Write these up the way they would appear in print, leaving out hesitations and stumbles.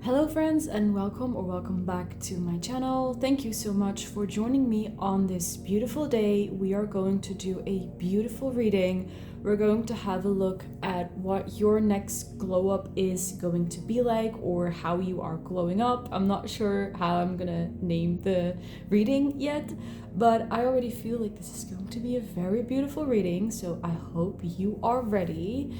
Hello friends and welcome back to my channel. Thank you so much for joining me on this beautiful day. We are going to do a beautiful reading. We're going to have a look at what your next glow up is going to be like, or how you are glowing up. I'm not sure how I'm gonna name the reading yet, but I already feel like this is going to be a very beautiful reading, so I hope you are ready.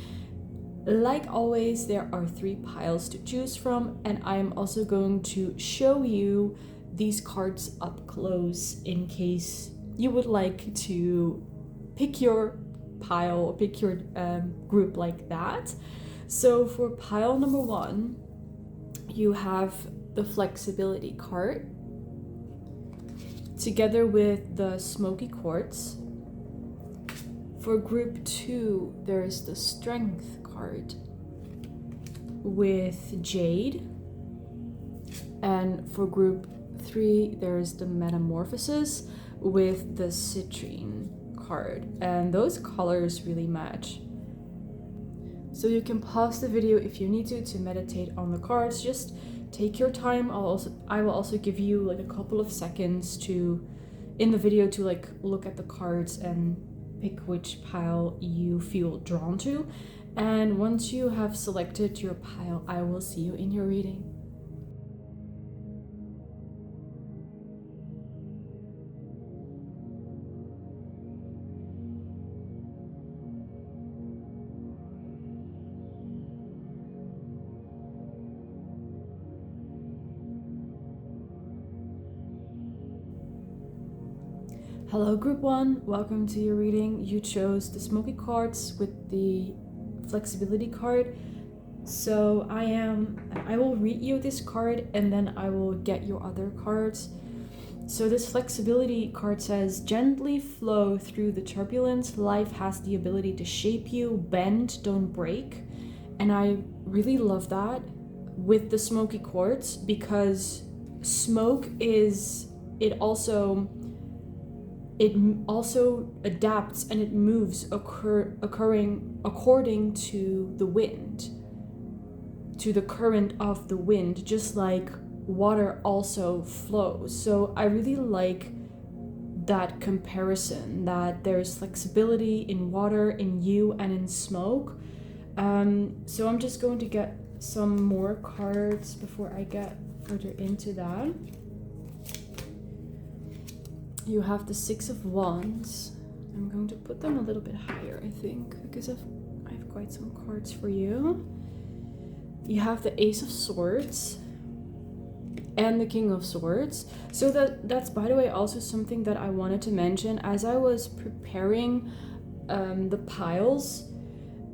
Like always, there are 3 piles to choose from, and I am also going to show you these cards up close in case you would like to pick your pile, pick your group like that. So for pile number 1, you have the flexibility card together with the smoky quartz. For group 2, there is the strength card with jade, and for group 3 there's the metamorphosis with the citrine card, and those colors really match. So you can pause the video if you need to meditate on the cards. Just take your time. I will also give you like a couple of seconds in the video to like look at the cards and pick which pile you feel drawn to. And once you have selected your pile, I will see you in your reading. Hello group 1, welcome to your reading. You chose the smoky cards with the flexibility card. So I will read you this card and then I will get your other cards. So this flexibility card says, gently flow through the turbulence. Life has the ability to shape you, bend, don't break. And I really love that with the smoky quartz, because smoke it also adapts and it moves occurring according to the wind, to the current of the wind, just like water also flows. So I really like that comparison, that there's flexibility in water, in you, and in smoke. So I'm just going to get some more cards before I get further into that. You have the 6 of Wands. I'm going to put them a little bit higher, I think, because I have quite some cards for you. You have the Ace of Swords and the King of Swords. So that's, by the way, also something that I wanted to mention. As I was preparing the piles,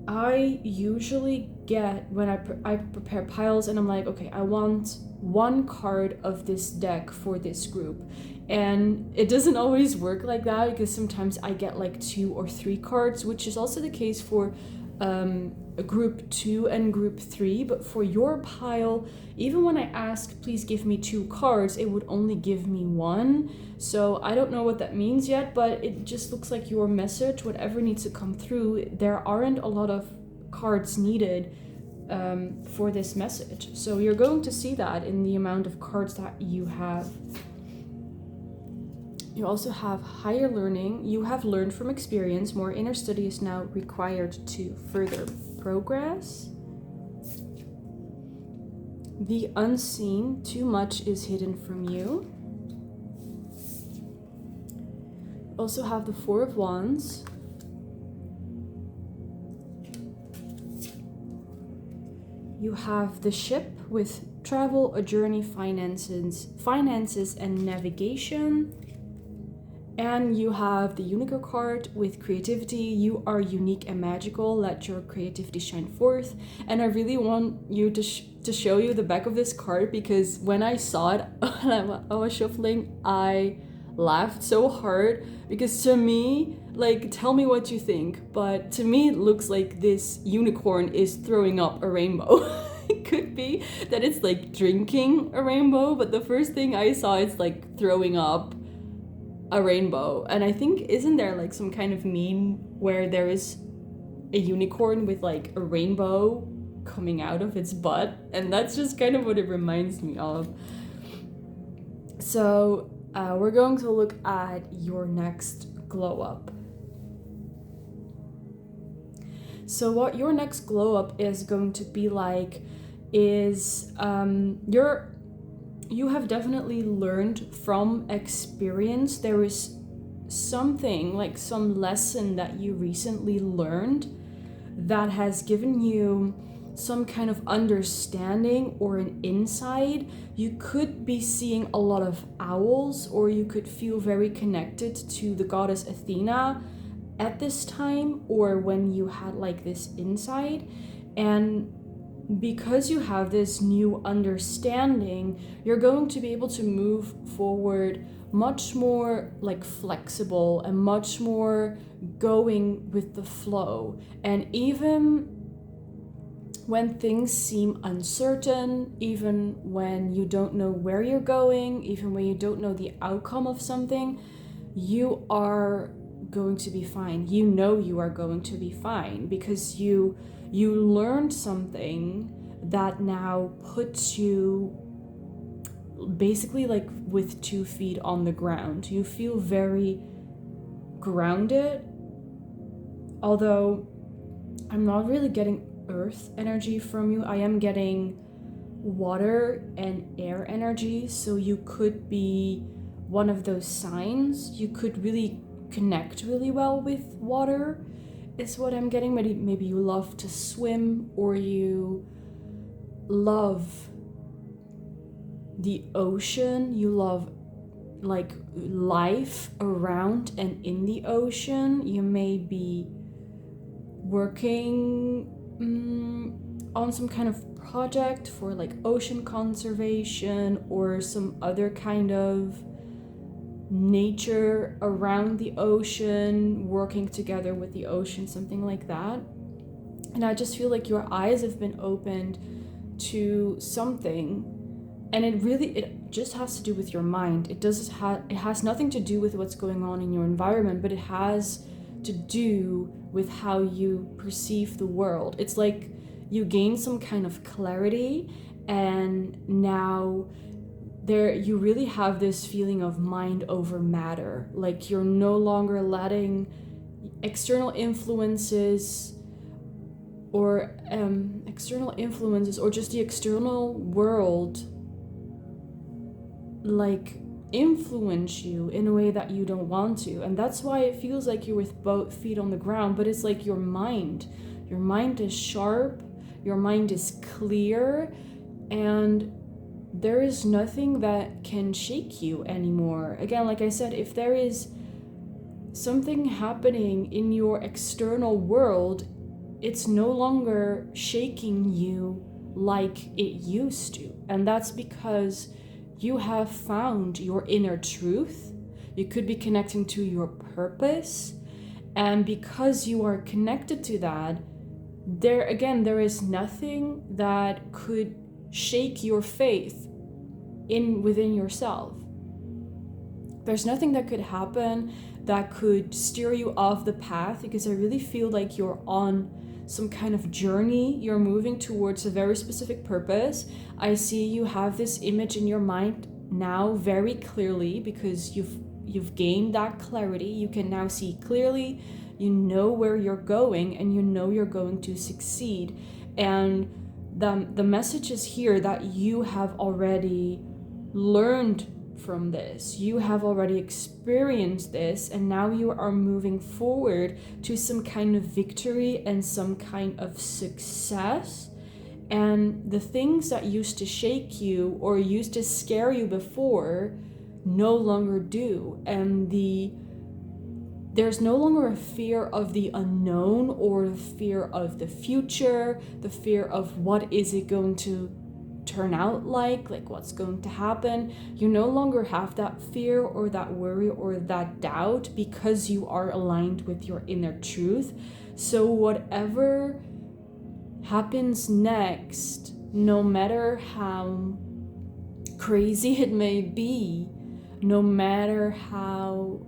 I usually get, when I prepare piles and I'm like, okay, I want 1 card of this deck for this group. And it doesn't always work like that, because sometimes I get like 2 or 3 cards, which is also the case for group 2 and group 3. But for your pile, even when I asked, please give me 2 cards, it would only give me 1. So I don't know what that means yet, but it just looks like your message, whatever needs to come through, there aren't a lot of cards needed for this message. So you're going to see that in the amount of cards that you have. You also have higher learning. You have learned from experience. More inner study is now required to further progress. The unseen, too much is hidden from you. Also have the 4 of Wands. You have the Ship with travel, a journey, finances, and navigation. And you have the Unicorn card with creativity. You are unique and magical. Let your creativity shine forth. And I really want you to show you the back of this card, because when I saw it, I was shuffling, I laughed so hard, because to me, like, tell me what you think, but to me it looks like this unicorn is throwing up a rainbow. It could be that it's like drinking a rainbow, but the first thing I saw is like throwing up a rainbow. And I think, isn't there like some kind of meme where there is a unicorn with like a rainbow coming out of its butt, and that's just kind of what it reminds me of. So we're going to look at your next glow up. So what your next glow up is going to be like is you have definitely learned from experience. There is something, like some lesson that you recently learned that has given you some kind of understanding or an insight. You could be seeing a lot of owls, or you could feel very connected to the goddess Athena at this time, or when you had like this insight. And because you have this new understanding, you're going to be able to move forward much more like flexible and much more going with the flow. And even when things seem uncertain, even when you don't know where you're going, even when you don't know the outcome of something, you are going to be fine. You know you are going to be fine because you learned something that now puts you basically like with 2 feet on the ground. You feel very grounded, although I'm not really getting earth energy from you. I am getting water and air energy, so you could be one of those signs. You could really connect really well with water is what I'm getting. Maybe you love to swim, or you love the ocean, you love like life around and in the ocean. You may be working on some kind of project for like ocean conservation or some other kind of nature around the ocean, working together with the ocean, something like that. And I just feel like your eyes have been opened to something, and it just has to do with your mind. It has nothing to do with what's going on in your environment, but it has to do with how you perceive the world. It's like you gain some kind of clarity, and now you really have this feeling of mind over matter. Like you're no longer letting external influences or just the external world like influence you in a way that you don't want to. And that's why it feels like you're with both feet on the ground, but it's like your mind is sharp, your mind is clear, and there is nothing that can shake you anymore. Again, like I said, if there is something happening in your external world, it's no longer shaking you like it used to. And that's because you have found your inner truth. You could be connecting to your purpose. And because you are connected to that, there is nothing that could shake your faith within yourself. There's nothing that could happen that could steer you off the path, because I really feel like you're on some kind of journey. You're moving towards a very specific purpose. I see you have this image in your mind now very clearly because you've gained that clarity. You can now see clearly, you know where you're going, and you know you're going to succeed. And the message is here that you have already learned from this. You have already experienced this, and now you are moving forward to some kind of victory and some kind of success. And the things that used to shake you or used to scare you before no longer do. And there's no longer a fear of the unknown or the fear of the future, the fear of what is it going to turn out like what's going to happen. You no longer have that fear or that worry or that doubt because you are aligned with your inner truth. So whatever happens next, no matter how crazy it may be, no matter how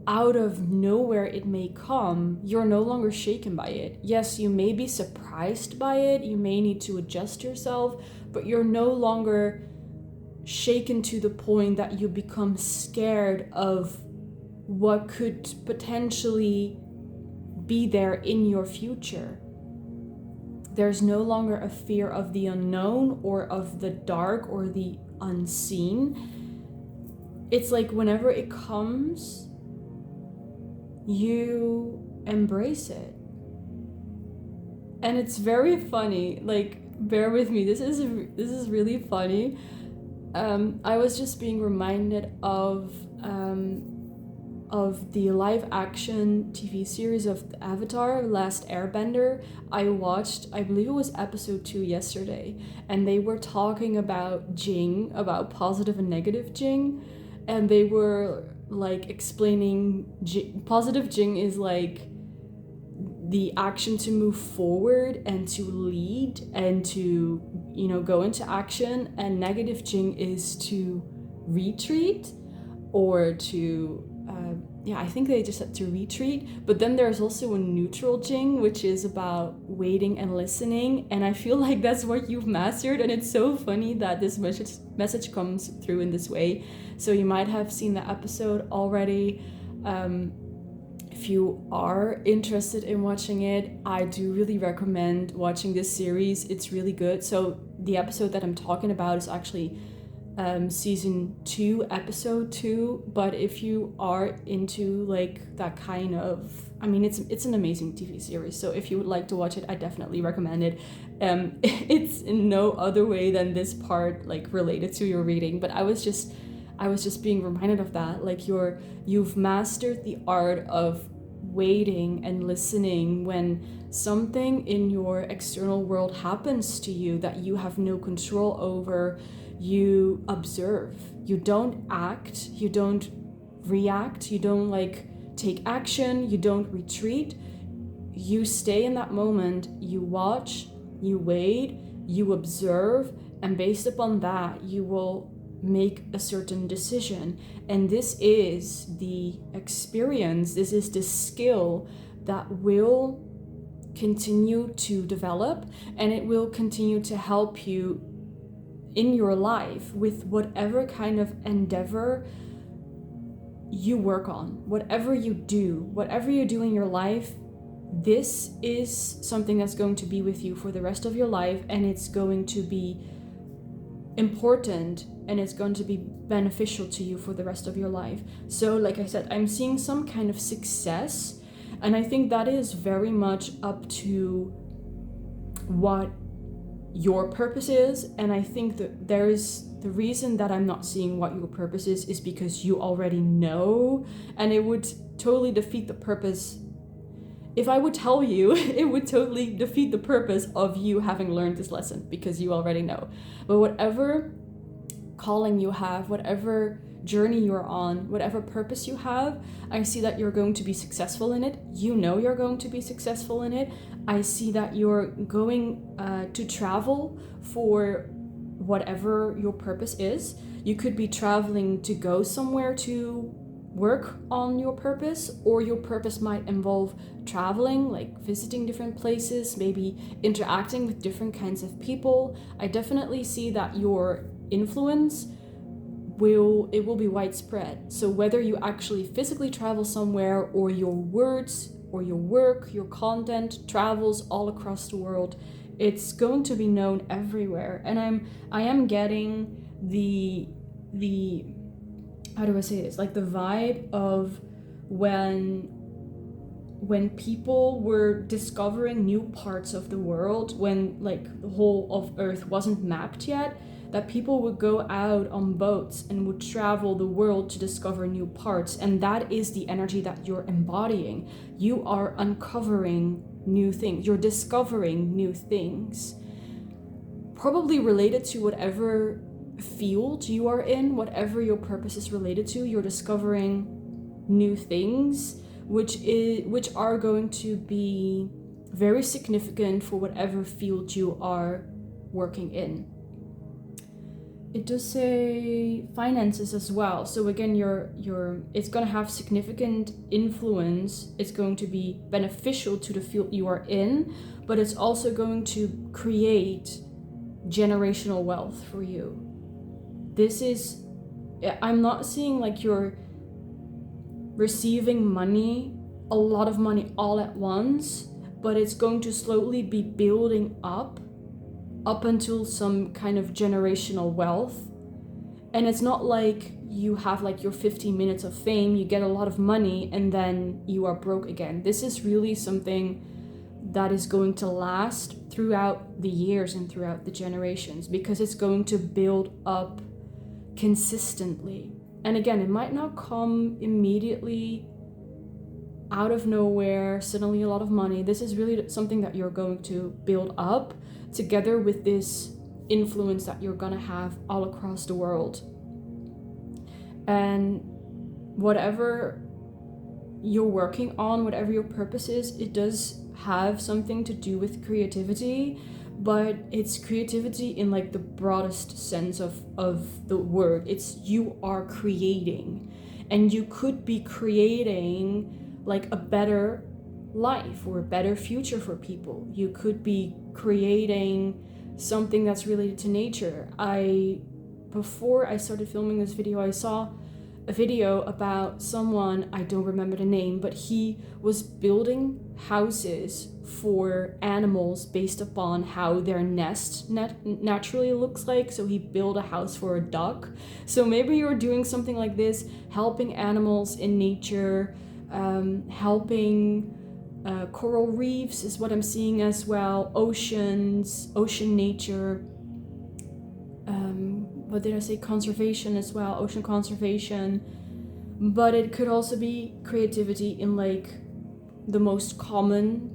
out of nowhere it may come, you're no longer shaken by it. Yes, you may be surprised by it, you may need to adjust yourself, but you're no longer shaken to the point that you become scared of what could potentially be there in your future. There's no longer a fear of the unknown or of the dark or the unseen. It's like whenever it comes, you embrace it. And it's very funny. Like, bear with me. This is really funny. I was just being reminded of the live action TV series of Avatar, Last Airbender. I watched, I believe it was episode 2 yesterday, and they were talking about Jing, about positive and negative Jing, and they were like explaining positive Jing is like the action to move forward and to lead and to, you know, go into action, and negative Jing is to retreat or to I think they just said to retreat. But then there's also a neutral Jing, which is about waiting and listening, and I feel like that's what you've mastered. And it's so funny that this message comes through in this way. So you might have seen the episode already. If you are interested in watching it, I do really recommend watching this series. It's really good. So the episode that I'm talking about is actually season 2, episode 2. But if you are into like that kind of, I mean, it's an amazing TV series. So if you would like to watch it, I definitely recommend it. It's in no other way than this part like related to your reading. But I was just being reminded of that. Like you've mastered the art of waiting and listening when something in your external world happens to you that you have no control over. You observe. You don't act. You don't react. You don't like take action. You don't retreat. You stay in that moment. You watch. You wait. You observe. And based upon that, you will make a certain decision. And this is the experience. This is the skill that will continue to develop, and it will continue to help you in your life with whatever kind of endeavor you work on, whatever you do in your life. This is something that's going to be with you for the rest of your life, and it's going to be important, and it's going to be beneficial to you for the rest of your life. So like I said, I'm seeing some kind of success, and I think that is very much up to what your purpose is. And I think that there's the reason that I'm not seeing what your purpose is because you already know, and it would totally defeat the purpose. If I would tell you, it would totally defeat the purpose of you having learned this lesson, because you already know. But whatever calling you have, whatever journey you're on, whatever purpose you have, I see that you're going to be successful in it. You know you're going to be successful in it. I see that you're going to travel for whatever your purpose is. You could be traveling to go somewhere to work on your purpose, or your purpose might involve traveling, like visiting different places, maybe interacting with different kinds of people. I definitely see that your influence will be widespread. So whether you actually physically travel somewhere, or your words or your work, your content travels all across the world, it's going to be known everywhere. And I am getting the how do I say this? Like the vibe of when people were discovering new parts of the world, when like the whole of Earth wasn't mapped yet, that people would go out on boats and would travel the world to discover new parts. And that is the energy that you're embodying. You are uncovering new things. You're discovering new things. Probably related to whatever field you are in, whatever your purpose is related to, you're discovering new things, which are going to be very significant for whatever field you are working in. it does say finances as well. So again, it's going to have significant influence. It's going to be beneficial to the field you are in, but it's also going to create generational wealth for you. I'm not seeing like you're receiving money, a lot of money all at once, but it's going to slowly be building up until some kind of generational wealth. And it's not like you have like your 15 minutes of fame, you get a lot of money, and then you are broke again. This is really something that is going to last throughout the years and throughout the generations, because it's going to build up consistently. And again, it might not come immediately out of nowhere, suddenly a lot of money. This is really something that you're going to build up together with this influence that you're gonna have all across the world. And whatever you're working on, whatever your purpose is, it does have something to do with creativity, but it's creativity in like the broadest sense of the word. It's you are creating, and you could be creating like a better life or a better future for people. You could be creating something that's related to nature. Before I started filming this video, I saw a video about someone, I don't remember the name, but he was building houses for animals based upon how their nest naturally looks like. So he built a house for a duck. So maybe you're doing something like this, helping animals in nature, helping coral reefs is what I'm seeing as well, ocean nature, what did I say, conservation as well, ocean conservation. But it could also be creativity in like the most common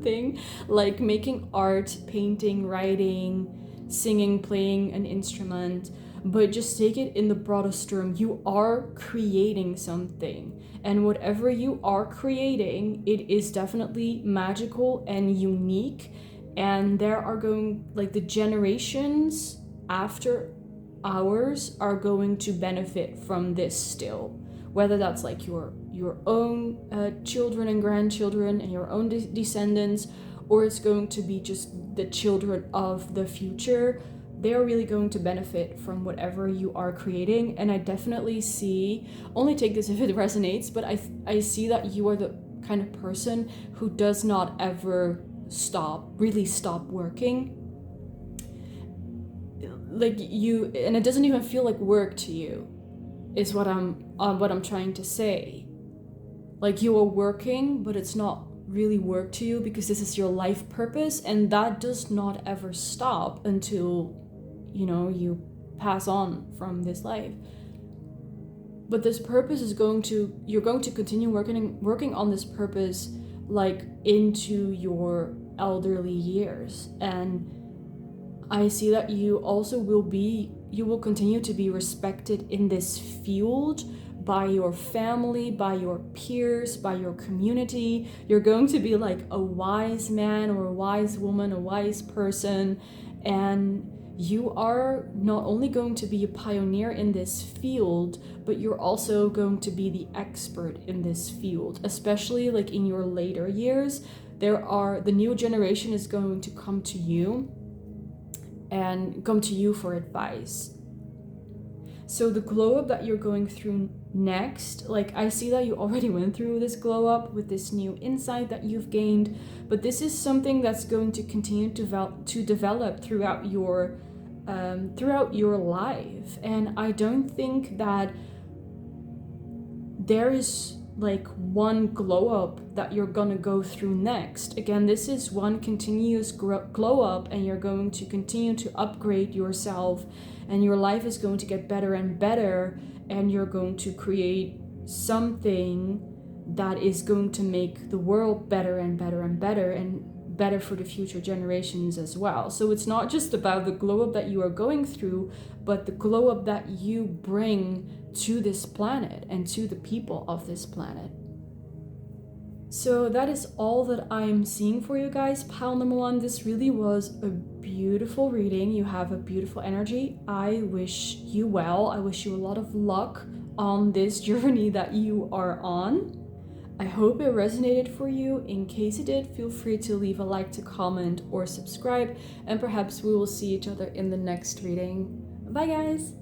thing, like making art, painting, writing, singing, playing an instrument. But just take it in the broadest term. You are creating something, and whatever you are creating, it is definitely magical and unique. And there are going, like, the generations after ours are going to benefit from this still, whether that's like your own children and grandchildren and your own descendants, or it's going to be just the children of the future. They're really going to benefit from whatever you are creating. And I definitely see, only take this if it resonates, but I see that you are the kind of person who does not ever really stop working. Like you, and it doesn't even feel like work to you, is what I'm trying to say. Like you are working, but it's not really work to you because this is your life purpose, and that does not ever stop until you pass on from this life. But this purpose is you're going to continue working on this purpose like into your elderly years. And I see that you will continue to be respected in this field by your family, by your peers, by your community. You're going to be like a wise man or a wise woman, a wise person, and you are not only going to be a pioneer in this field, but you're also going to be the expert in this field, especially like in your later years. The new generation is going to come to you for advice. So the glow up that you're going through next, like I see that you already went through this glow up with this new insight that you've gained, but this is something that's going to continue to develop throughout your life. And I don't think that there is like one glow up that you're gonna go through next. Again, this is one continuous glow up, and you're going to continue to upgrade yourself, and your life is going to get better and better, and you're going to create something that is going to make the world better and better and better, and better for the future generations as well. So it's not just about the glow up that you are going through, but the glow up that you bring to this planet and to the people of this planet. So that is all that I'm seeing for you guys. Pile number one, this really was a beautiful reading. You have a beautiful energy. I wish you well. I wish you a lot of luck on this journey that you are on. I hope it resonated for you. In case it did, feel free to leave a like, to comment, or subscribe, and perhaps we will see each other in the next reading. Bye guys!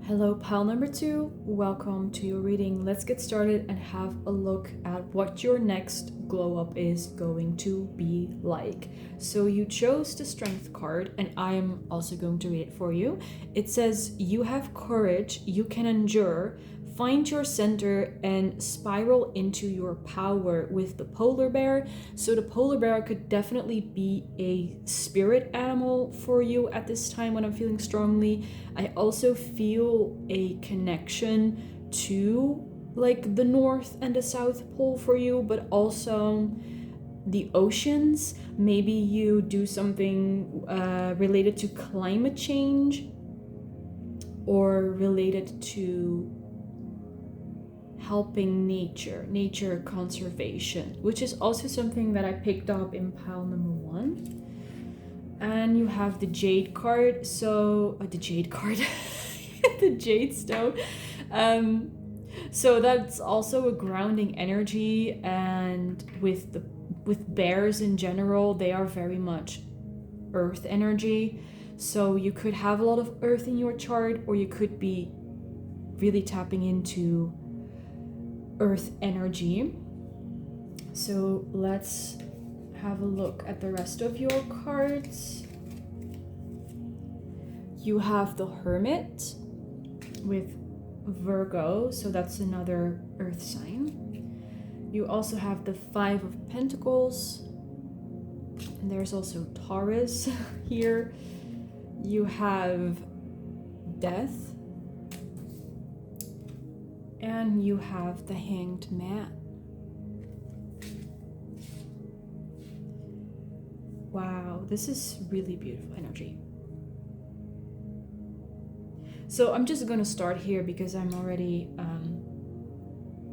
Hello, pile number two. Welcome to your reading. Let's get started and have a look at what your next glow up is going to be like. So you chose the Strength card, and I am also going to read it for you. It says, you have courage, you can endure, find your center, and spiral into your power with the polar bear. So the polar bear could definitely be a spirit animal for you at this time when I'm feeling strongly. I also feel a connection to like the North and the South Pole for you, but also the oceans. Maybe you do something related to climate change or related to helping nature conservation, which is also something that I picked up in pile number one. And you have the Jade card, so the Jade card, the Jade stone. So that's also a grounding energy, and with bears in general, they are very much earth energy. So you could have a lot of earth in your chart, or you could be really tapping into earth energy. So let's have a look at the rest of your cards. You have the Hermit with Virgo, so that's another earth sign. You also have the Five of Pentacles, and there's also Taurus here. You have Death, and you have the Hanged Man. Wow, this is really beautiful energy. So I'm just gonna start here because I'm already,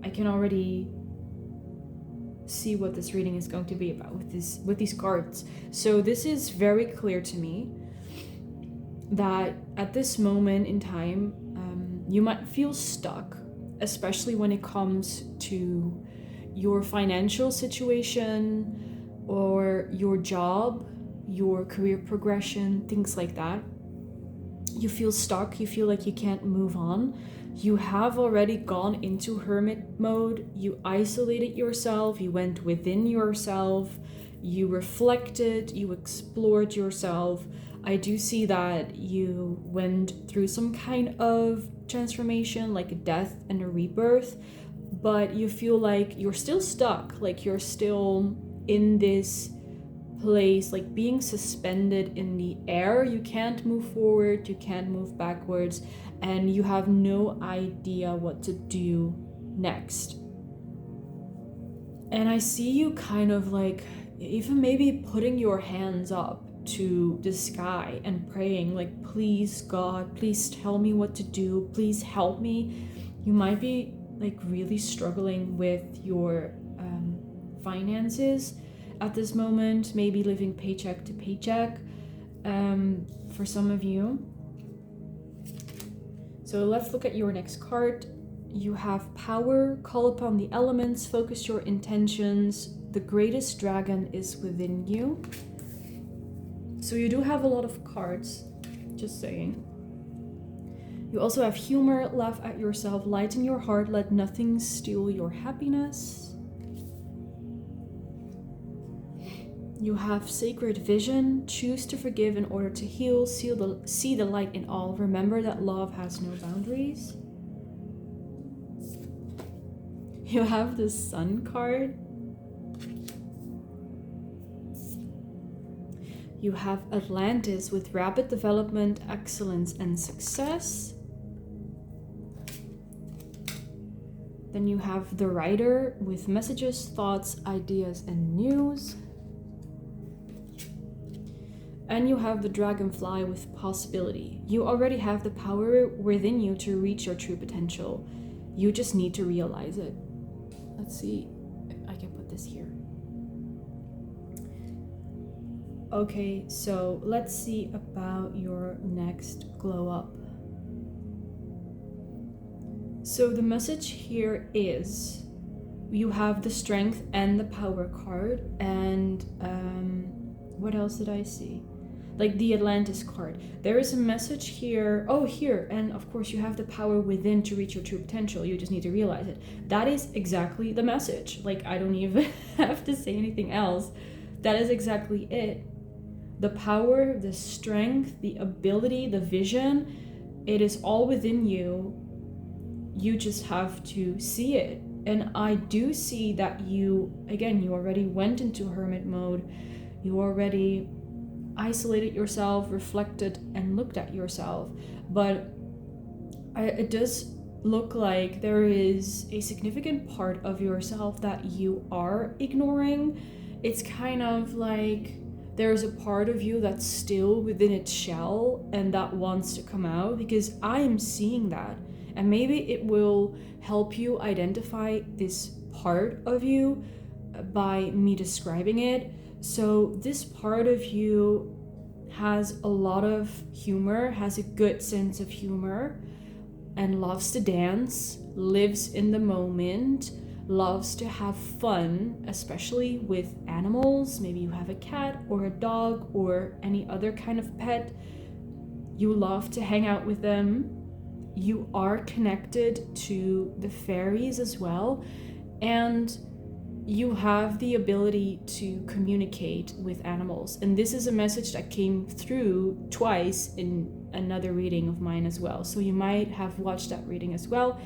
I can already see what this reading is going to be about with these cards. So this is very clear to me that at this moment in time, you might feel stuck, especially when it comes to your financial situation or your job, your career progression, things like that. You feel stuck, you feel like you can't move on. You have already gone into hermit mode, you isolated yourself, you went within yourself, you reflected, you explored yourself. I do see that you went through some kind of transformation, like a death and a rebirth, but you feel like you're still stuck, like you're still in this place, like being suspended in the air. You can't move forward, you can't move backwards, and you have no idea what to do next. And I see you kind of like even maybe putting your hands up to the sky and praying, like, please God, please tell me what to do, please help me. You might be like really struggling with your finances at this moment, maybe living paycheck to paycheck for some of you. So let's look at your next card. You have Power, call upon the elements, focus your intentions. The greatest dragon is within you. So you do have a lot of cards, just saying. You also have humor, laugh at yourself, lighten your heart, let nothing steal your happiness. You have sacred vision, choose to forgive in order to heal, see the light in all. Remember that love has no boundaries. You have the Sun card. You have Atlantis with rapid development, excellence, and success. Then you have the Rider with messages, thoughts, ideas, and news. And you have the Dragonfly with possibility. You already have the power within you to reach your true potential. You just need to realize it. Let's see if I can put this here. Okay, so let's see about your next glow up. So the message here is you have the strength and the power card, and what else did I see? Like the Atlantis card. There is a message here. Oh, here. And of course you have the power within to reach your true potential. You just need to realize it. That is exactly the message. Like, I don't even have to say anything else. That is exactly it. The power, the strength, the ability, the vision, it is all within you. You just have to see it. And I do see that you already went into hermit mode. You already isolated yourself, reflected, and looked at yourself. But it does look like there is a significant part of yourself that you are ignoring. It's kind of like there's a part of you that's still within its shell and that wants to come out, because I am seeing that. And maybe it will help you identify this part of you by me describing it. So this part of you has a lot of humor, has a good sense of humor, and loves to dance, lives in the moment, loves to have fun, especially with animals. Maybe you have a cat or a dog or any other kind of pet. You love to hang out with them. You are connected to the fairies as well, and you have the ability to communicate with animals. And this is a message that came through twice in another reading of mine as well. So you might have watched that reading as well.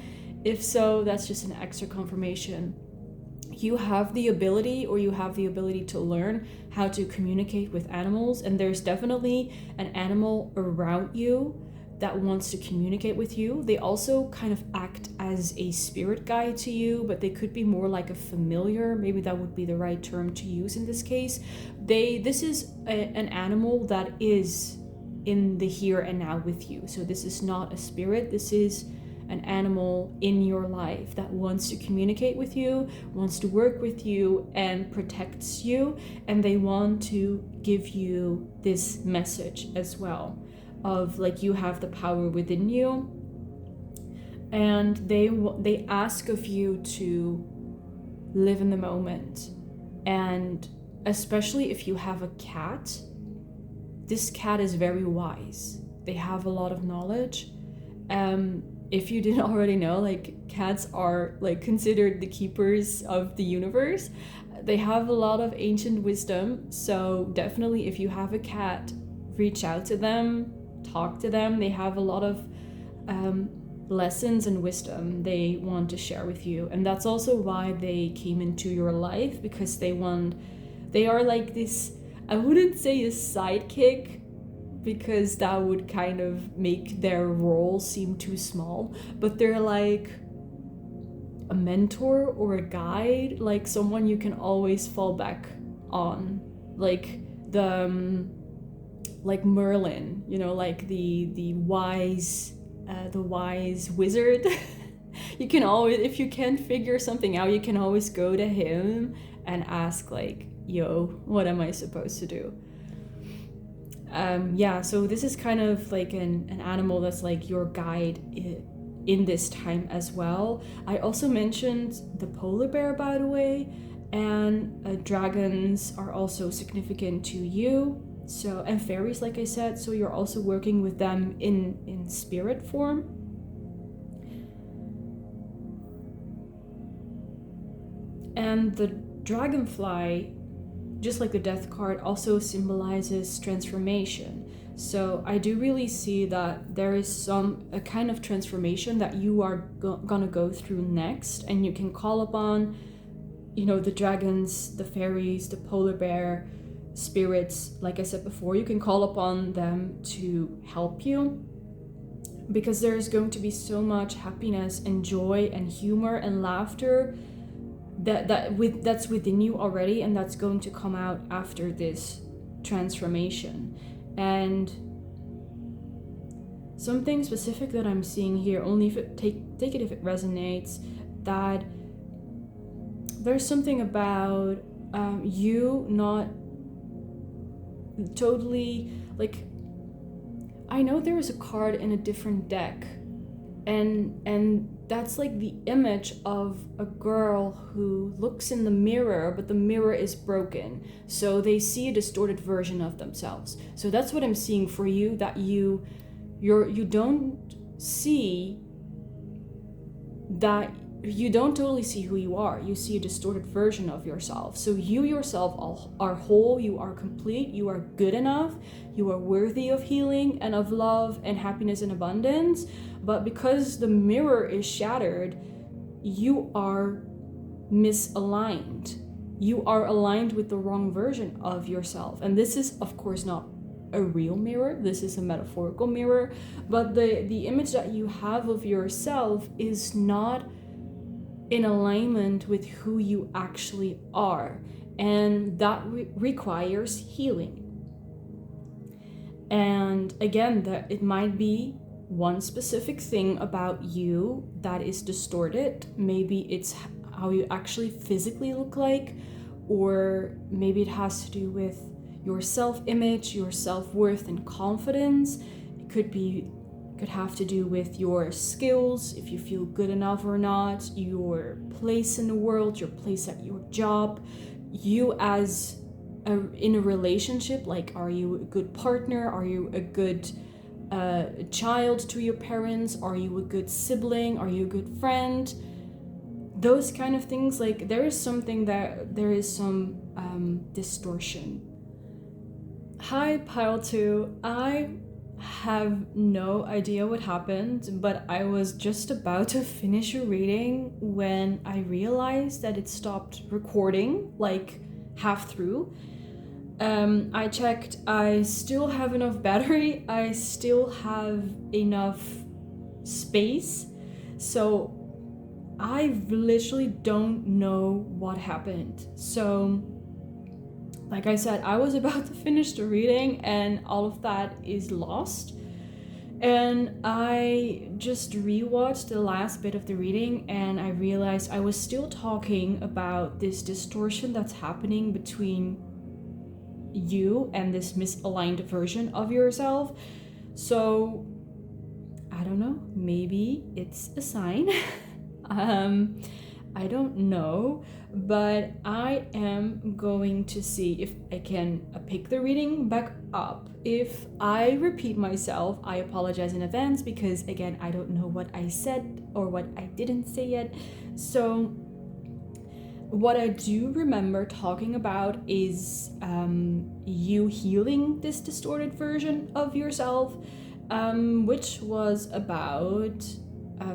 If so, that's just an extra confirmation. You have the ability, or you have the ability to learn how to communicate with animals. And there's definitely an animal around you that wants to communicate with you. They also kind of act as a spirit guide to you, but they could be more like a familiar. Maybe that would be the right term to use in this case. This is an animal that is in the here and now with you. So this is not a spirit. This is an animal in your life that wants to communicate with you, wants to work with you, and protects you. And they want to give you this message as well, of like, you have the power within you, and they ask of you to live in the moment. And especially if you have a cat, this cat is very wise. They have a lot of knowledge. If you didn't already know, like, cats are like considered the keepers of the universe. They have a lot of ancient wisdom. So definitely, if you have a cat, reach out to them, talk to them. They have a lot of lessons and wisdom they want to share with you. And that's also why they came into your life, because they are like this, I wouldn't say a sidekick, because that would kind of make their role seem too small, but they're like a mentor or a guide, like someone you can always fall back on, like like Merlin, you know, like the wise wizard. You can always, if you can't figure something out, you can always go to him and ask, like, yo, what am I supposed to do? So this is kind of like an animal that's like your guide in this time as well. I also mentioned the polar bear, by the way, and dragons are also significant to you. So, and fairies, like I said, so you're also working with them in spirit form. And the dragonfly, just like the death card, also symbolizes transformation. So I do really see that there is a kind of transformation that you are gonna go through next, and you can call upon, you know, the dragons, the fairies, the polar bear, spirits. Like I said before, you can call upon them to help you, because there's going to be so much happiness and joy and humor and laughter that's within you already, and that's going to come out after this transformation. And something specific that I'm seeing here, only if it take it if it resonates, that there's something about you not totally, like, I know there is a card in a different deck, and that's like the image of a girl who looks in the mirror, but the mirror is broken, so they see a distorted version of themselves. So that's what I'm seeing for you, that you don't see that, you don't totally see who you are. You see a distorted version of yourself. So you yourself are whole, you are complete, you are good enough, you are worthy of healing and of love and happiness and abundance. But because the mirror is shattered, you are misaligned. You are aligned with the wrong version of yourself. And this is, of course, not a real mirror. This is a metaphorical mirror. But the image that you have of yourself is not in alignment with who you actually are. And that requires healing. And again, that it might be one specific thing about you that is distorted. Maybe it's how you actually physically look like, or maybe it has to do with your self-image, your self-worth and confidence. It could have to do with your skills, if you feel good enough or not, your place in the world, your place at your job, you as in a relationship, like, are you a good partner? Are you a good child to your parents? Are you a good sibling? Are you a good friend? Those kind of things. Like, there is some distortion. Hi, Pile 2. I have no idea what happened, but I was just about to finish a reading when I realized that it stopped recording, like half through. I checked, I still have enough battery, I still have enough space, so I literally don't know what happened. So, like I said, I was about to finish the reading and all of that is lost. And I just rewatched the last bit of the reading and I realized I was still talking about this distortion that's happening between you and this misaligned version of yourself. So, I don't know, maybe it's a sign. I don't know, but I am going to see if I can pick the reading back up. If I repeat myself, I apologize in advance because, again, I don't know what I said or what I didn't say yet. So what I do remember talking about is you healing this distorted version of yourself, which was about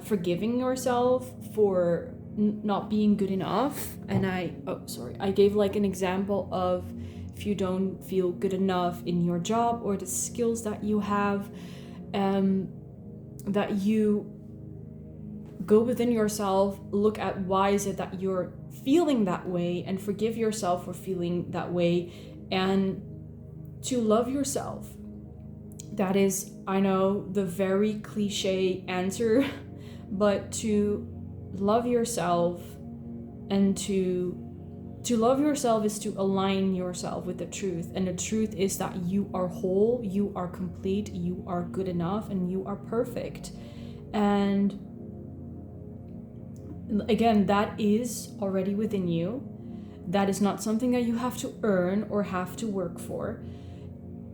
forgiving yourself for not being good enough. And I gave like an example of if you don't feel good enough in your job or the skills that you have, that you go within yourself, look at why is it that you're feeling that way, and forgive yourself for feeling that way, and to love yourself. That is, I know, the very cliche answer, but to love yourself, and to love yourself is to align yourself with the truth. And the truth is that you are whole, you are complete, you are good enough, and you are perfect. And again, that is already within you. That is not something that you have to earn or have to work for.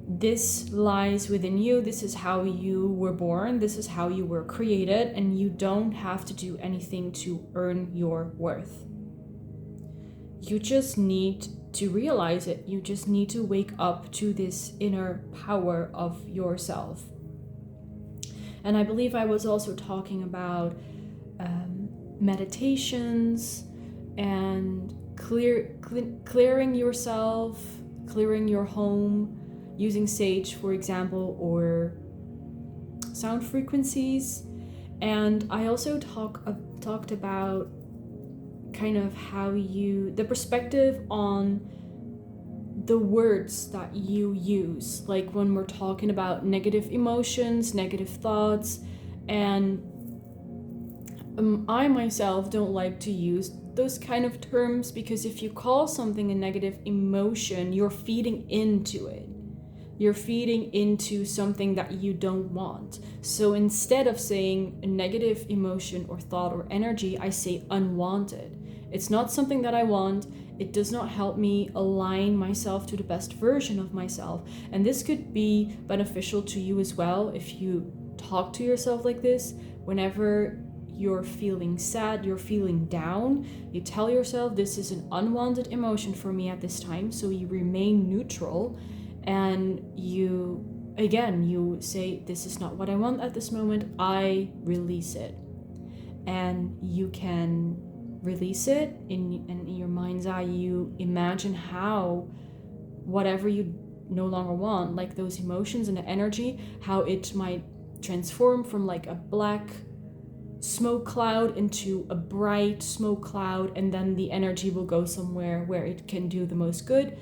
This lies within you. This is how you were born. This is how you were created, and you don't have to do anything to earn your worth. You just need to realize it. You just need to wake up to this inner power of yourself. And I believe I was also talking about meditations and clearing yourself, clearing your home, using sage, for example, or sound frequencies. And I also talked about kind of how the perspective on the words that you use, like when we're talking about negative emotions, negative thoughts, and I myself don't like to use those kind of terms, because if you call something a negative emotion, you're feeding into it. You're feeding into something that you don't want. So instead of saying a negative emotion or thought or energy, I say unwanted. It's not something that I want. It does not help me align myself to the best version of myself. And this could be beneficial to you as well if you talk to yourself like this. Whenever you're feeling sad, you're feeling down, you tell yourself this is an unwanted emotion for me at this time, so you remain neutral, and you say this is not what I want at this moment, I release it. And you can release it in your mind's eye. You imagine how whatever you no longer want, like those emotions and the energy, how it might transform from like a black smoke cloud into a bright smoke cloud, and then the energy will go somewhere where it can do the most good.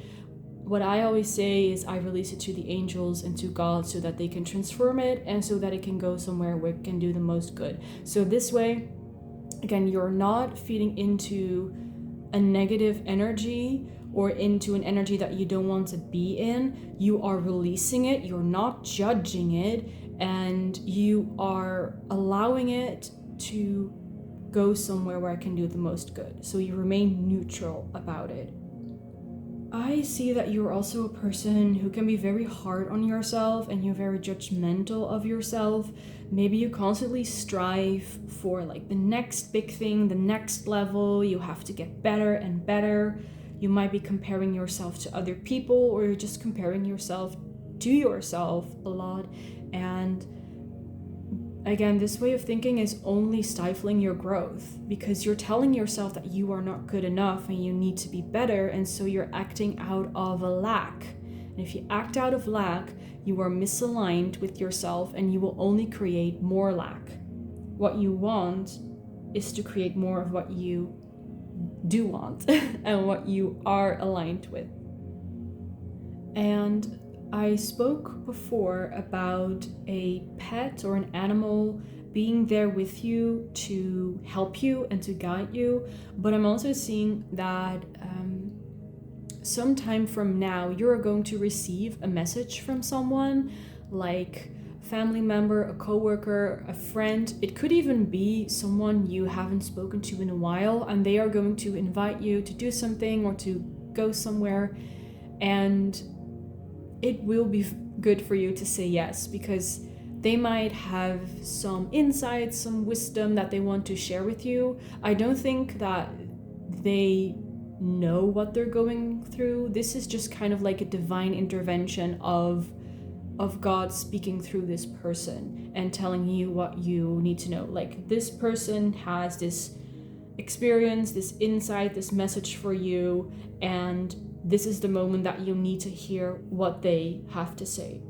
What I always say is I release it to the angels and to God so that they can transform it, and so that it can go somewhere where it can do the most good. So this way, again, you're not feeding into a negative energy or into an energy that you don't want to be in. You are releasing it, you're not judging it, and you are allowing it to go somewhere where it can do the most good. So you remain neutral about it. I see that you're also a person who can be very hard on yourself, and you're very judgmental of yourself. Maybe you constantly strive for like the next big thing, the next level. You have to get better and better. You might be comparing yourself to other people, or you're just comparing yourself to yourself a lot. And again, this way of thinking is only stifling your growth, because you're telling yourself that you are not good enough and you need to be better, and so you're acting out of a lack. And if you act out of lack, you are misaligned with yourself, and you will only create more lack. What you want is to create more of what you do want and what you are aligned with. And I spoke before about a pet or an animal being there with you to help you and to guide you, but I'm also seeing that sometime from now you're going to receive a message from someone, like a family member, a coworker, a friend. It could even be someone you haven't spoken to in a while, and they are going to invite you to do something or to go somewhere, and it will be good for you to say yes, because they might have some insights, some wisdom that they want to share with you. I don't think that they know what they're going through. This is just kind of like a divine intervention of God speaking through this person and telling you what you need to know. Like, this person has this experience, this insight, this message for you, and this is the moment that you need to hear what they have to say.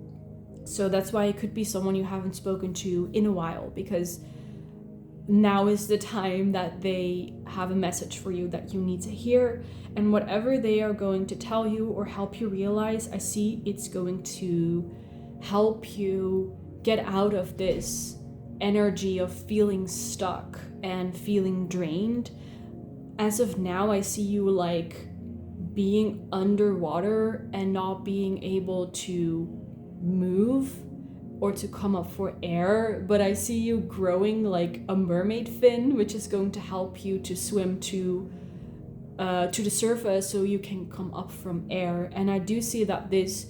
So that's why it could be someone you haven't spoken to in a while, because now is the time that they have a message for you that you need to hear. And whatever they are going to tell you or help you realize, I see it's going to help you get out of this energy of feeling stuck and feeling drained. As of now, I see you like being underwater and not being able to move or to come up for air, but I see you growing like a mermaid fin, which is going to help you to swim to the surface so you can come up from air. And I do see that this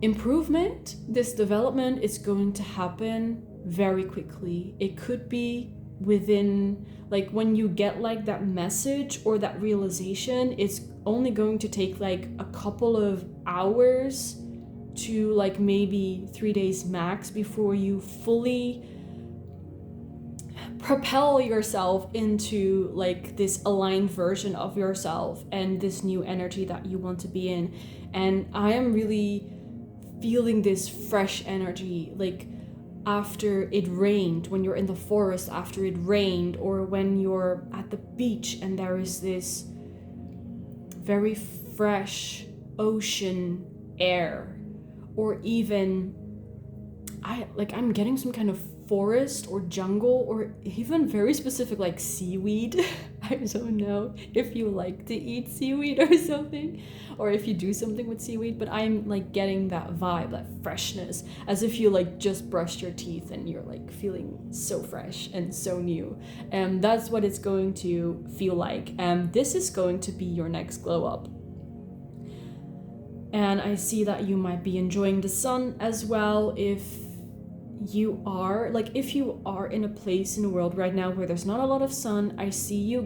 improvement, this development is going to happen very quickly. It could be within, like, when you get like that message or that realization, it's only going to take like a couple of hours to like maybe 3 days max before you fully propel yourself into like this aligned version of yourself and this new energy that you want to be in. And I am really feeling this fresh energy, like after it rained, when you're in the forest after it rained, or when you're at the beach and there is this very fresh ocean air, or even I'm getting some kind of forest or jungle, or even very specific like seaweed. I don't know if you like to eat seaweed or something, or if you do something with seaweed, but I'm like getting that vibe, that freshness, as if you like just brushed your teeth and you're like feeling so fresh and so new. And that's what it's going to feel like. And this is going to be your next glow up. And I see that you might be enjoying the sun as well. If you are in a place in the world right now where there's not a lot of sun, I see you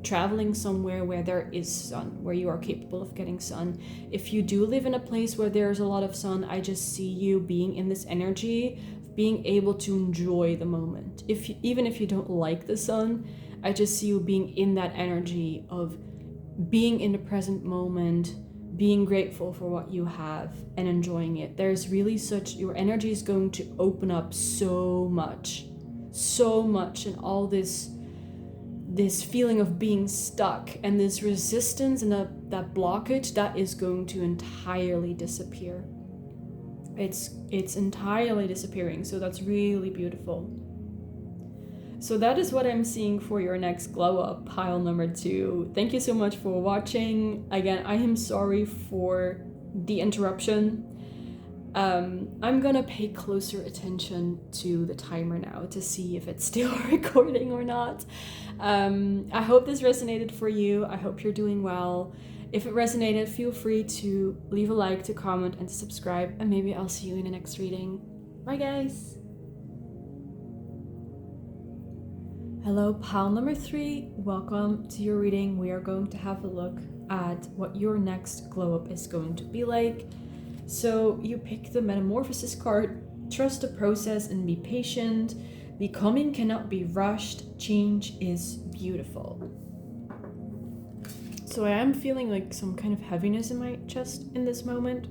traveling somewhere where there is sun, where you are capable of getting sun. If you do live in a place where there's a lot of sun, I just see you being in this energy, being able to enjoy the moment. Even if you don't like the sun, I just see you being in that energy of being in the present moment, being grateful for what you have and enjoying it. There's really your energy is going to open up so much, and all this feeling of being stuck and this resistance and that blockage, that is going to entirely disappear. It's entirely disappearing, so that's really beautiful. So that is what I'm seeing for your next glow up, pile number 2. Thank you so much for watching. Again, I am sorry for the interruption. I'm gonna pay closer attention to the timer now to see if it's still recording or not. I hope this resonated for you. I hope you're doing well. If it resonated, feel free to leave a like, to comment, and to subscribe, and maybe I'll see you in the next reading. Bye guys! Hello, pile number 3. Welcome to your reading. We are going to have a look at what your next glow up is going to be like. So you pick the Metamorphosis card. Trust the process and be patient. Becoming cannot be rushed. Change is beautiful. So I am feeling like some kind of heaviness in my chest in this moment.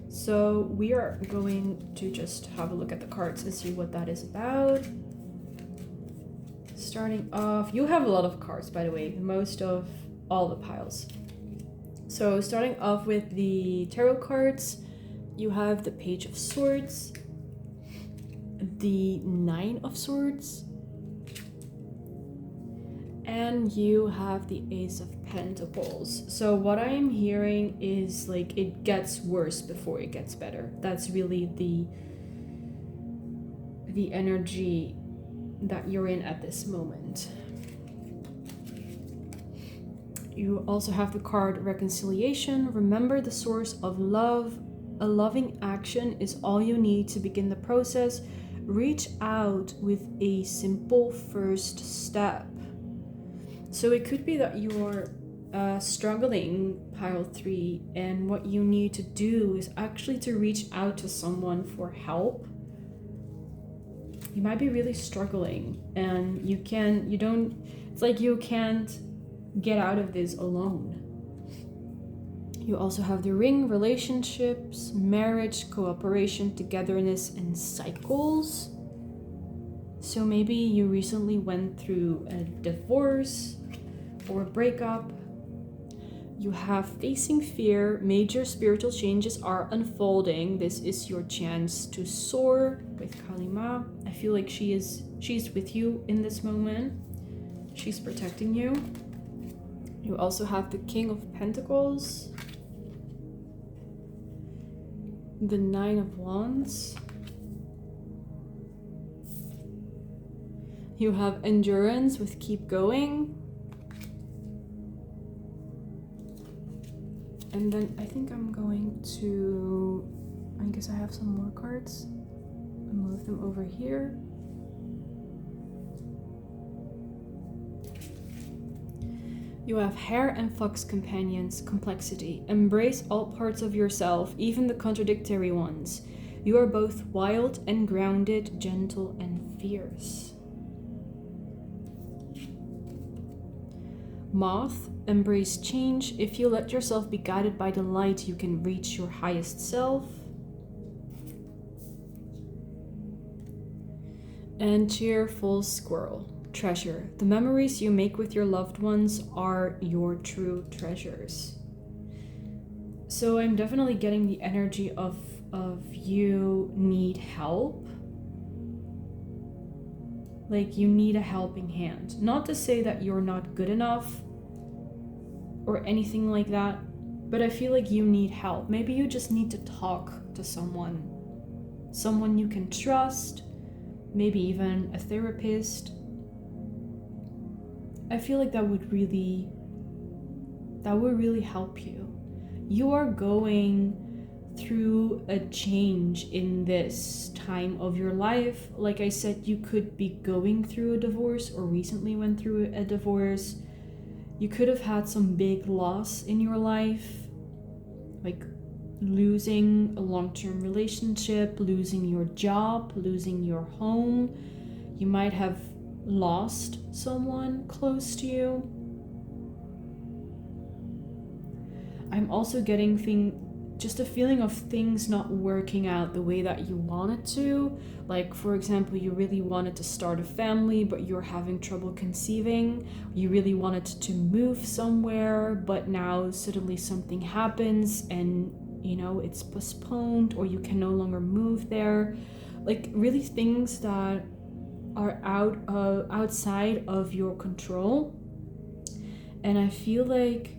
So we are going to just have a look at the cards and see what that is about. Starting off, you have a lot of cards, by the way, most of all the piles. So starting off with the tarot cards, you have the Page of Swords, the Nine of Swords, and you have the Ace of Pentacles. So what I am hearing is like it gets worse before it gets better. That's really the energy that you're in at this moment. You also have the card Reconciliation. Remember the source of love. A loving action is all you need to begin the process. Reach out with a simple first step. So it could be that you're struggling, pile 3, and what you need to do is actually to reach out to someone for help. You might be really struggling and it's like you can't get out of this alone. You also have the Ring, relationships, marriage, cooperation, togetherness, and cycles. So maybe you recently went through a divorce or a breakup. You have Facing Fear. Major spiritual changes are unfolding. This is your chance to soar with Kalima. I feel like she's with you in this moment. She's protecting you. You also have the King of Pentacles, the Nine of Wands. You have Endurance with Keep Going. And then I think I'm going to, I guess I have some more cards. I'll move them over here. You have Hare and Fox companions, complexity. Embrace all parts of yourself, even the contradictory ones. You are both wild and grounded, gentle and fierce. Moth, embrace change. If you let yourself be guided by the light, you can reach your highest self. And Cheerful Squirrel, treasure. The memories you make with your loved ones are your true treasures. So I'm definitely getting the energy of you need help. like you need a helping hand. Not to say that you're not good enough or anything like that, but I feel like you need help. Maybe you just need to talk to someone you can trust, maybe even a therapist. I feel like that would really help you. You are going through a change in this time of your life. Like I said, you could be going through a divorce or recently went through a divorce. You could have had some big loss in your life, like losing a long-term relationship, losing your job, losing your home. You might have lost someone close to you. I'm also getting just a feeling of things not working out the way that you wanted to. Like, for example, you really wanted to start a family, but you're having trouble conceiving. You really wanted to move somewhere, but now suddenly something happens and, you know, it's postponed, or you can no longer move there. Like, really things that are outside of your control. And I feel like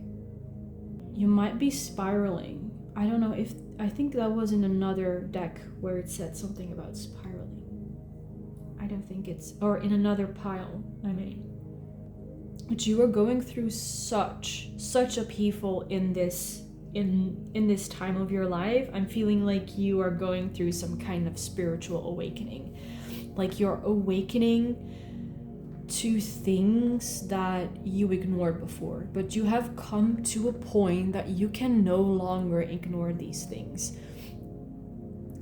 you might be spiraling. I don't know I think that was in another deck where it said something about spiraling. I don't think or in another pile, I mean. But you are going through such upheaval in this time of your life. I'm feeling like you are going through some kind of spiritual awakening. Like you're awakening to things that you ignored before, but you have come to a point that you can no longer ignore these things.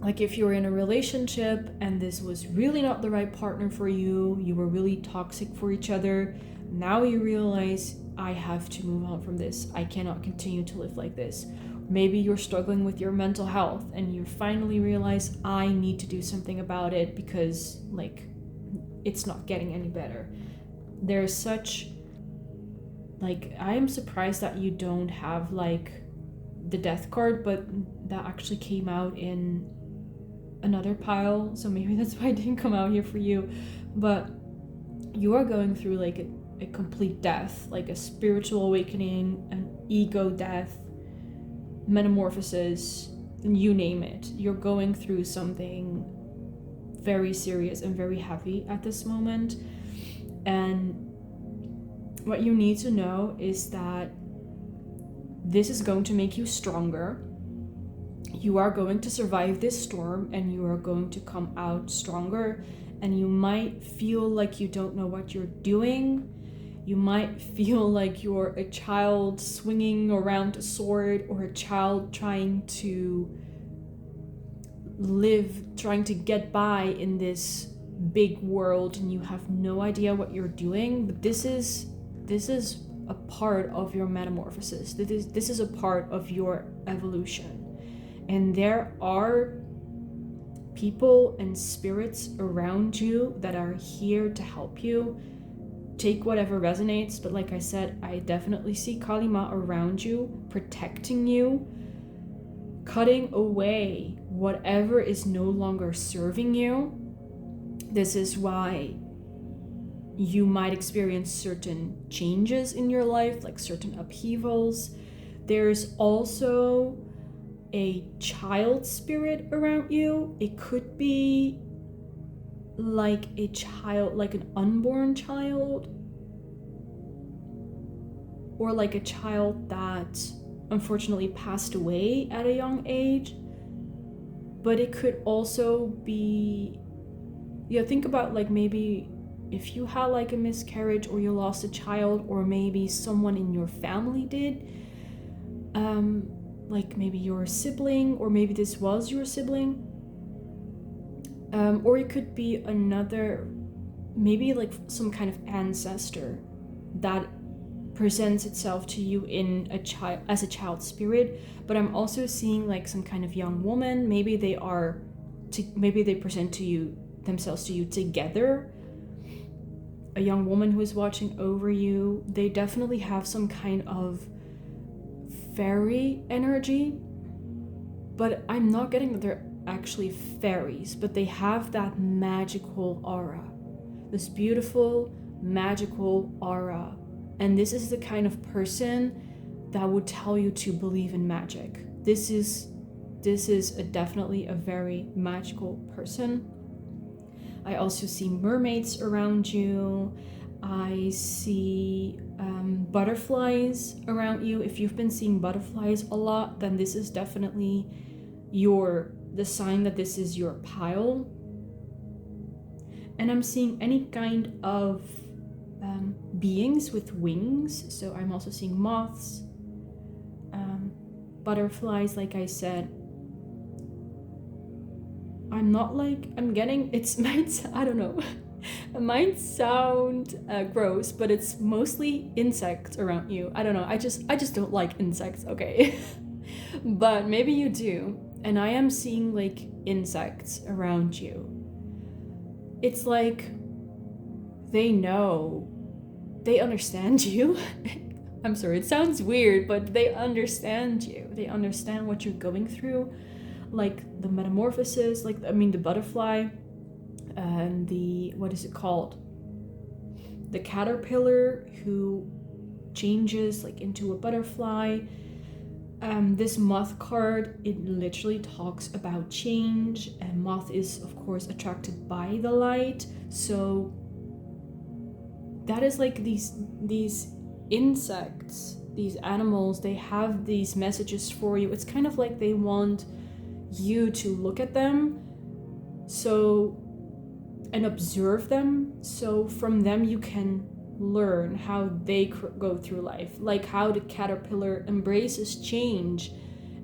Like if you're in a relationship and this was really not the right partner for you, you were really toxic for each other, now you realize, I have to move on from this. I cannot continue to live like this. Maybe you're struggling with your mental health and you finally realize, I need to do something about it because like it's not getting any better. There's such, like, I am surprised that you don't have like the death card, but that actually came out in another pile, so maybe that's why it didn't come out here for you. But you are going through like a complete death, like a spiritual awakening, an ego death, metamorphosis, you name it. You're going through something very serious and very heavy at this moment. And what you need to know is that this is going to make you stronger. You are going to survive this storm and you are going to come out stronger. And you might feel like you don't know what you're doing. You might feel like you're a child swinging around a sword, or a child trying to get by in this big world and you have no idea what you're doing. But this is a part of your metamorphosis. This is a part of your evolution. And there are people and spirits around you that are here to help you. Take whatever resonates, but like I said, I definitely see Kali Ma around you, protecting you, cutting away whatever is no longer serving you. This is why you might experience certain changes in your life, like certain upheavals. There's also a child spirit around you. It could be like a child, like an unborn child, or like a child that unfortunately passed away at a young age. But it could also be, think about like maybe if you had like a miscarriage or you lost a child, or maybe someone in your family did, like maybe your sibling, or maybe this was your sibling, or it could be another, maybe like some kind of ancestor that presents itself to you in as a child spirit. But I'm also seeing like some kind of young woman. Maybe they present themselves to you together. A young woman who is watching over you. They definitely have some kind of fairy energy, but I'm not getting that they're actually fairies, but they have that magical aura. this beautiful, magical aura. And this is the kind of person that would tell you to believe in magic. This is definitely a very magical person. I also see mermaids around you. I see butterflies around you. If you've been seeing butterflies a lot, then this is definitely the sign that this is your pile. And I'm seeing any kind of beings with wings. So I'm also seeing moths, butterflies, like I said. I don't know. It might sound gross, but it's mostly insects around you. I don't know. I just don't like insects, okay? But maybe you do. And I am seeing like insects around you. It's like they know. They understand you. I'm sorry, it sounds weird, but they understand you. They understand what you're going through. Like the metamorphosis, the butterfly and what is it called? The caterpillar who changes like into a butterfly. This moth card, it literally talks about change, and moth is of course attracted by the light. So that is like these insects, these animals, they have these messages for you. It's kind of like they want you to look at them and observe them, so from them you can learn how they go through life, like how the caterpillar embraces change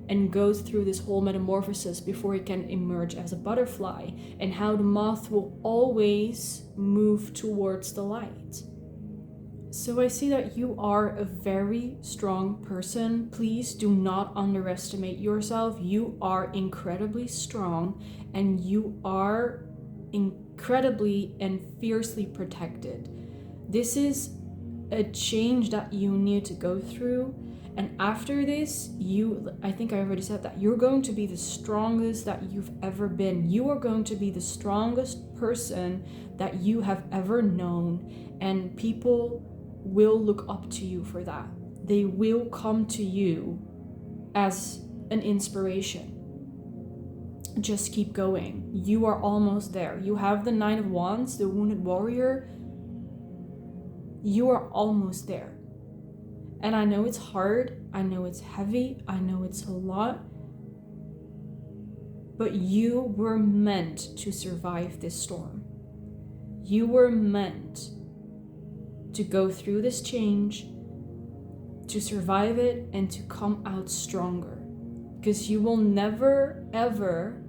and goes through this whole metamorphosis before it can emerge as a butterfly, and how the moth will always move towards the light. So I see that you are a very strong person. Please do not underestimate yourself. You are incredibly strong, and you are incredibly and fiercely protected. This is a change that you need to go through. And after this, I think I already said that, you're going to be the strongest that you've ever been. You are going to be the strongest person that you have ever known. And people will look up to you for that. They will come to you as an inspiration. Just keep going. You are almost there. You have the 9 of Wands, the wounded warrior. You are almost there. And I know it's hard. I know it's heavy. I know it's a lot. But you were meant to survive this storm. You were meant to go through this change, to survive it, and to come out stronger. Because you will never, ever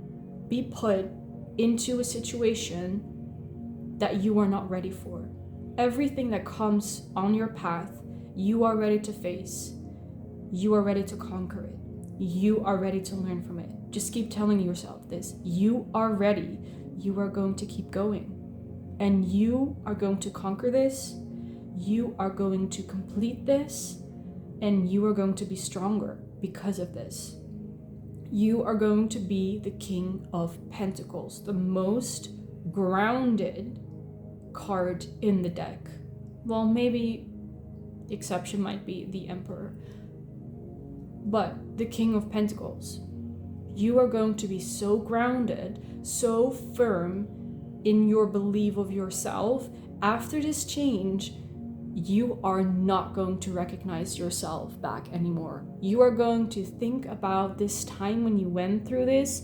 be put into a situation that you are not ready for. Everything that comes on your path, you are ready to face. You are ready to conquer it. You are ready to learn from it. Just keep telling yourself this. You are ready. You are going to keep going. And you are going to conquer this. You are going to complete this. And you are going to be stronger because of this. You are going to be the King of Pentacles, the most grounded card in the deck. Well, maybe the exception might be the Emperor. But the King of Pentacles, you are going to be so grounded, so firm in your belief of yourself. After this change, you are not going to recognize yourself back anymore. You are going to think about this time when you went through this.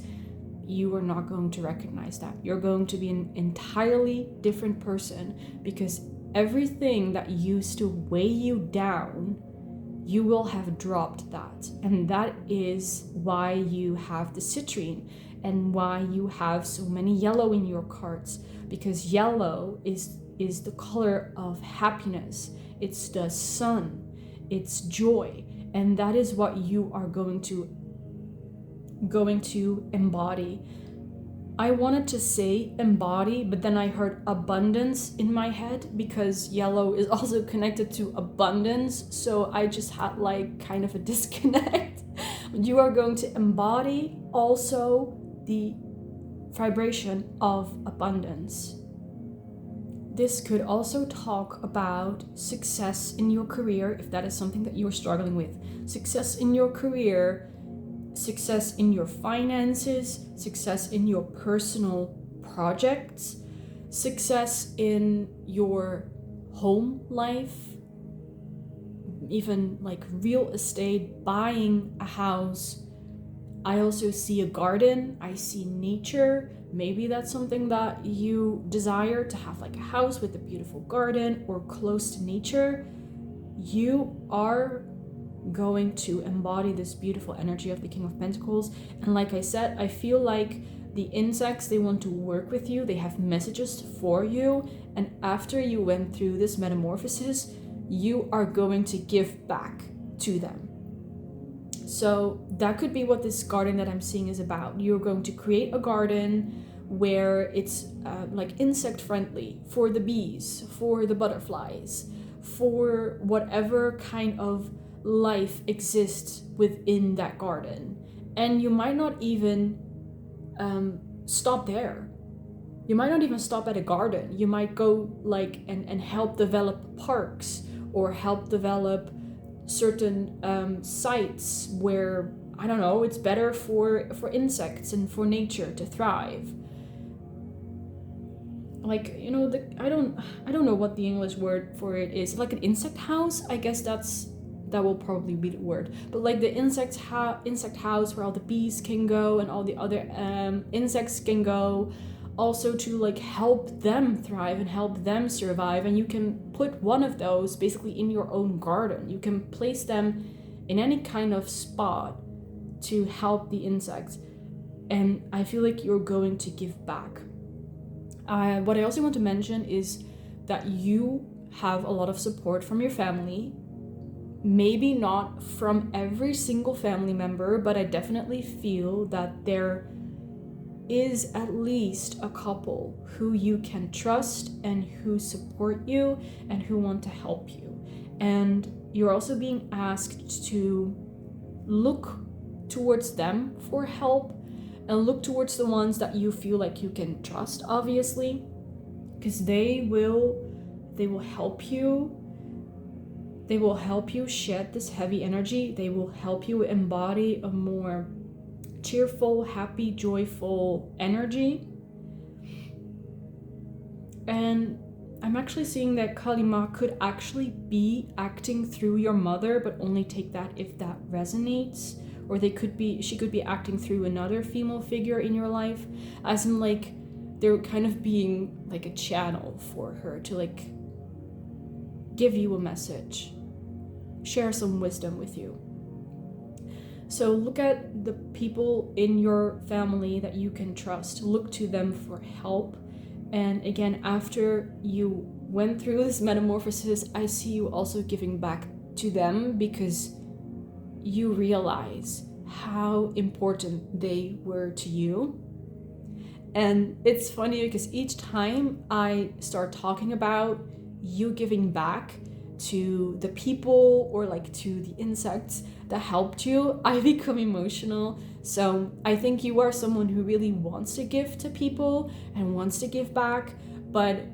You are not going to recognize that. You're going to be an entirely different person, because everything that used to weigh you down, you will have dropped that. And that is why you have the citrine and why you have so many yellow in your cards, because yellow is the color of happiness. It's the sun, it's joy, and that is what you are going to embody. I wanted to say embody, but then I heard abundance in my head, because yellow is also connected to abundance, so I just had like kind of a disconnect. You are going to embody also the vibration of abundance. this could also talk about success in your career, if that is something that you're struggling with. Success in your career, success in your finances, success in your personal projects, success in your home life, even like real estate, buying a house. I also see a garden, I see nature. Maybe that's something that you desire, to have like a house with a beautiful garden or close to nature. You are going to embody this beautiful energy of the King of Pentacles. And like I said, I feel like the insects, they want to work with you. They have messages for you. And after you went through this metamorphosis, you are going to give back to them. So that could be what this garden that I'm seeing is about. You're going to create a garden where it's like insect friendly for the bees, for the butterflies, for whatever kind of life exists within that garden. And you might not even stop there. You might not even stop at a garden. You might go like and help develop parks, or help develop certain sites where, I don't know, it's better for insects and for nature to thrive. Like, you know, I don't know what the English word for it is. Like an insect house, I guess that will probably be the word. But like the insect house where all the bees can go and all the other insects can go, also to like help them thrive and help them survive. And you can put one of those basically in your own garden. You can place them in any kind of spot to help the insects. And I feel like you're going to give back. What I also want to mention is that you have a lot of support from your family. Maybe not from every single family member, but I definitely feel that there is at least a couple who you can trust and who support you and who want to help you. And you're also being asked to look towards them for help, and look towards the ones that you feel like you can trust, obviously, because they will help you. They will help you shed this heavy energy. They will help you embody a more cheerful, happy, joyful energy. And I'm actually seeing that Kalima could actually be acting through your mother, but only take that if that resonates. Or she could be acting through another female figure in your life, as in like they're kind of being like a channel for her to like give you a message, share some wisdom with you. So look at the people in your family that you can trust. Look to them for help. And again, after you went through this metamorphosis, I see you also giving back to them, because you realize how important they were to you. And it's funny because each time I start talking about you giving back to the people or like to the insects that helped you, I become emotional. So I think you are someone who really wants to give to people and wants to give back, but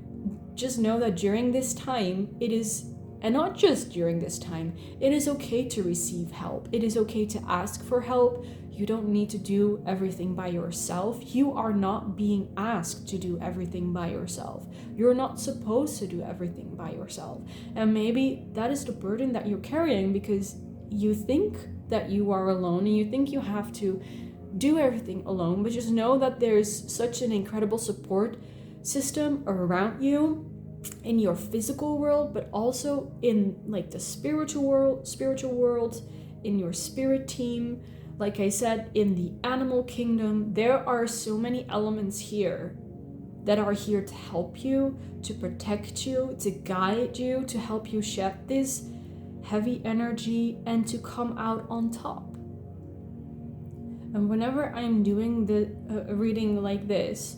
just know that during this time it is, and not just during this time, it is okay to receive help. It is okay to ask for help. You don't need to do everything by yourself. You are not being asked to do everything by yourself. You're not supposed to do everything by yourself. And maybe that is the burden that you're carrying, because you think that you are alone and you think you have to do everything alone. But just know that there's such an incredible support system around you, in your physical world, but also in like the spiritual world, in your spirit team. Like I said, in the animal kingdom, there are so many elements here that are here to help you, to protect you, to guide you, to help you shed this heavy energy and to come out on top. And whenever I'm doing the reading like this,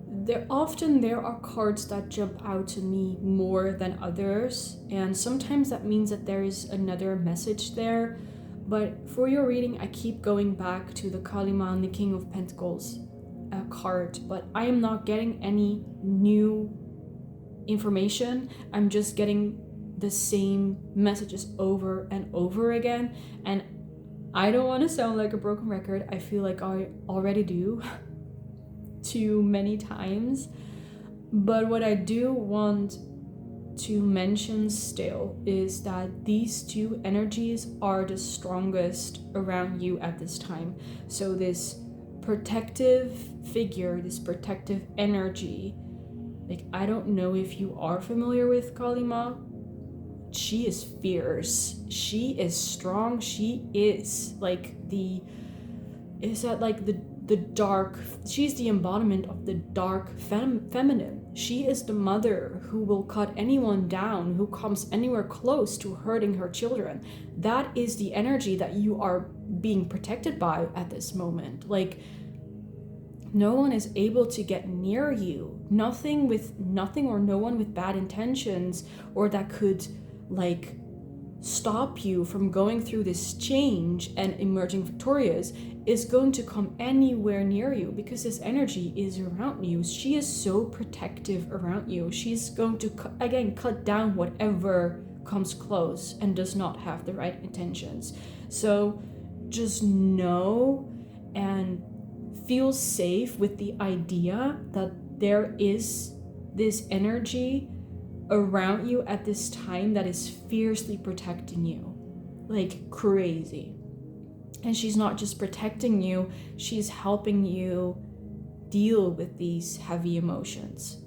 there are cards that jump out to me more than others, and sometimes that means that there is another message there. But for your reading, I keep going back to the Kalima and the King of Pentacles card, but I am not getting any new information. I'm just getting the same messages over and over again, and I don't want to sound like a broken record. I feel like I already do too many times, but what I do want to mention still is that these two energies are the strongest around you at this time. So this protective figure, this protective energy, like, I don't know if you are familiar with Kalima. She is fierce, she is strong, she is like the dark, she's the embodiment of the dark feminine. She is the mother who will cut anyone down who comes anywhere close to hurting her children. That is the energy that you are being protected by at this moment. Like, no one is able to get near you. Nothing or no one with bad intentions or that could like stop you from going through this change and emerging victorious is going to come anywhere near you, because this energy is around you. She is so protective around you. She's going to cut down whatever comes close and does not have the right intentions. So just know and feel safe with the idea that there is this energy around you at this time that is fiercely protecting you, like crazy. And she's not just protecting you, she's helping you deal with these heavy emotions.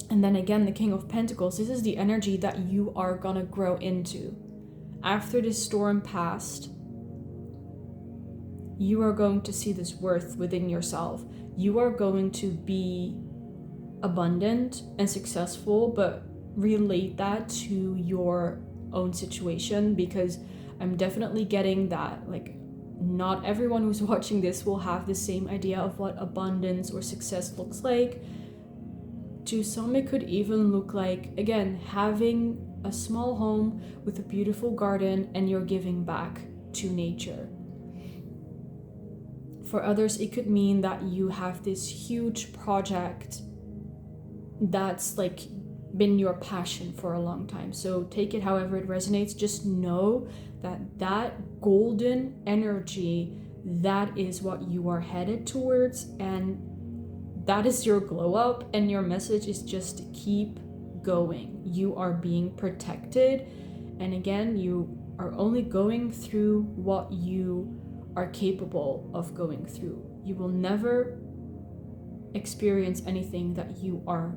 And then again, the King of Pentacles, this is the energy that you are gonna grow into. After this storm passed, you are going to see this worth within yourself. You are going to be abundant and successful, but relate that to your own situation, because I'm definitely getting that, like, not everyone who's watching this will have the same idea of what abundance or success looks like. To some, it could even look like, again, having a small home with a beautiful garden and you're giving back to nature. For others, it could mean that you have this huge project that's like been your passion for a long time. So take it however it resonates. Just know that that golden energy, that is what you are headed towards, and that is your glow up, and your message is just to keep going. You are being protected, and again, you are only going through what you are capable of going through. You will never experience anything that you are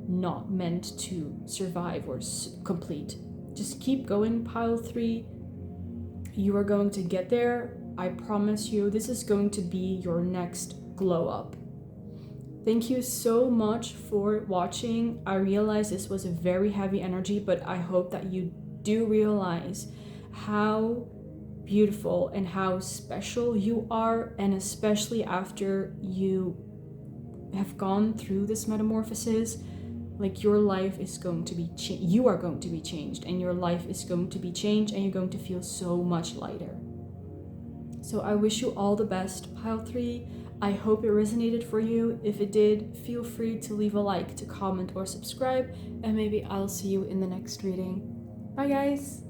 not meant to survive or complete. Just keep going, pile 3. You are going to get there. I promise you, this is going to be your next glow up. Thank you so much for watching. I realize this was a very heavy energy, but I hope that you do realize how beautiful and how special you are, and especially after you have gone through this metamorphosis, like, your life is going to be you are going to be changed, and your life is going to be changed, and you're going to feel so much lighter. So I wish you all the best, pile 3. I hope it resonated for you. If it did, feel free to leave a like, to comment, or subscribe, and maybe I'll see you in the next reading. Bye guys.